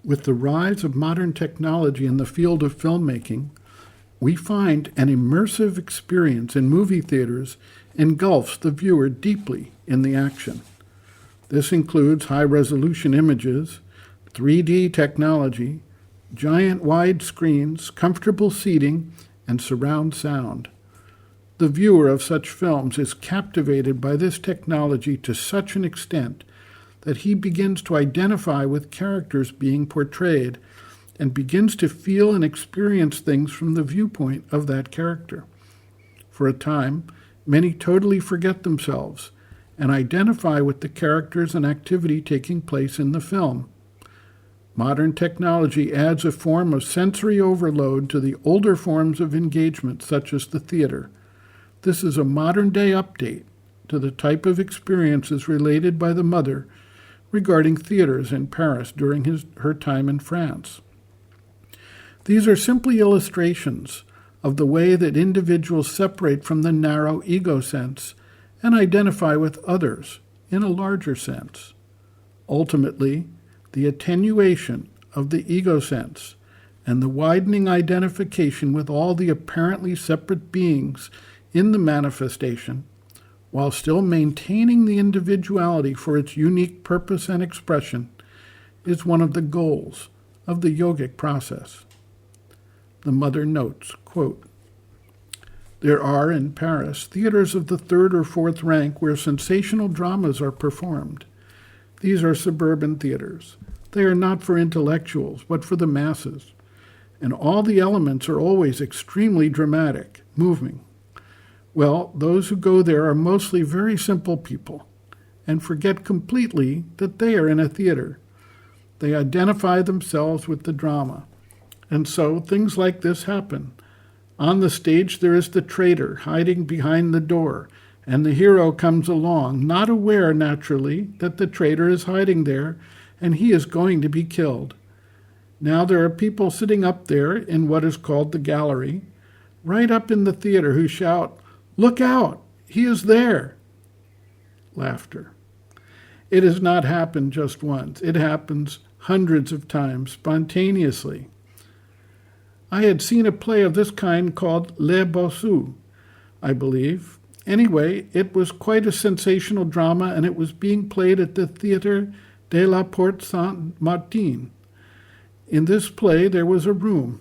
With the rise of modern technology in the field of filmmaking, we find an immersive experience in movie theaters engulfs the viewer deeply in the action. This includes high-resolution images, 3D technology, giant wide screens, comfortable seating, and surround sound. The viewer of such films is captivated by this technology to such an extent that he begins to identify with characters being portrayed and begins to feel and experience things from the viewpoint of that character. For a time, many totally forget themselves and identify with the characters and activity taking place in the film. Modern technology adds a form of sensory overload to the older forms of engagement, such as the theater. This is a modern-day update to the type of experiences related by the mother regarding theaters in Paris during her time in France. These are simply illustrations of the way that individuals separate from the narrow ego sense and identify with others in a larger sense. Ultimately, the attenuation of the ego sense and the widening identification with all the apparently separate beings in the manifestation, while still maintaining the individuality for its unique purpose and expression, is one of the goals of the yogic process. The mother notes, quote, "There are in Paris theaters of the third or fourth rank where sensational dramas are performed. These are suburban theaters. They are not for intellectuals, but for the masses. And all the elements are always extremely dramatic, moving. Well, those who go there are mostly very simple people and forget completely that they are in a theater. They identify themselves with the drama. And so things like this happen. On the stage there is the traitor hiding behind the door, and the hero comes along, not aware, naturally, that the traitor is hiding there, and he is going to be killed. Now there are people sitting up there in what is called the gallery, right up in the theater, who shout, 'Look out! He is there!'" Laughter. It has not happened just once. It happens hundreds of times, spontaneously. I had seen a play of this kind called Les Bossus, I believe. Anyway, it was quite a sensational drama, and it was being played at the Theatre de la Porte Saint-Martin. In this play there was a room.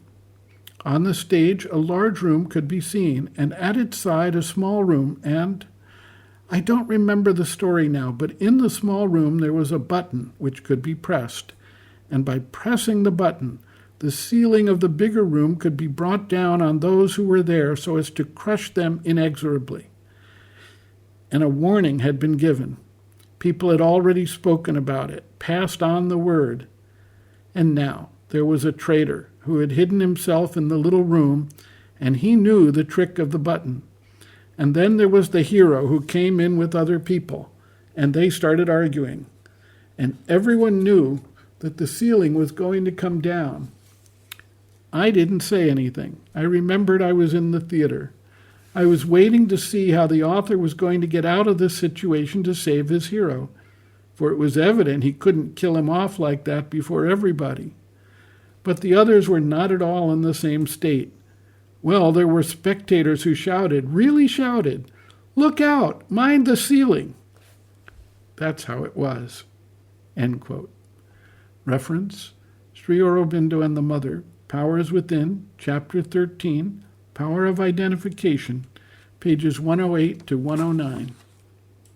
On the stage, a large room could be seen, and at its side a small room, and I don't remember the story now, but in the small room there was a button which could be pressed, and by pressing the button, the ceiling of the bigger room could be brought down on those who were there so as to crush them inexorably. And a warning had been given. People had already spoken about it, passed on the word. And now there was a traitor who had hidden himself in the little room, and he knew the trick of the button. And then there was the hero who came in with other people, and they started arguing. And everyone knew that the ceiling was going to come down. I didn't say anything. I remembered I was in the theater. I was waiting to see how the author was going to get out of this situation to save his hero, for it was evident he couldn't kill him off like that before everybody. But the others were not at all in the same state. Well, there were spectators who shouted, really shouted, "Look out! Mind the ceiling!" That's how it was. End quote. Reference, Sri Aurobindo and the Mother, Powers Within, Chapter 13, Power of Identification, pages 108 to 109.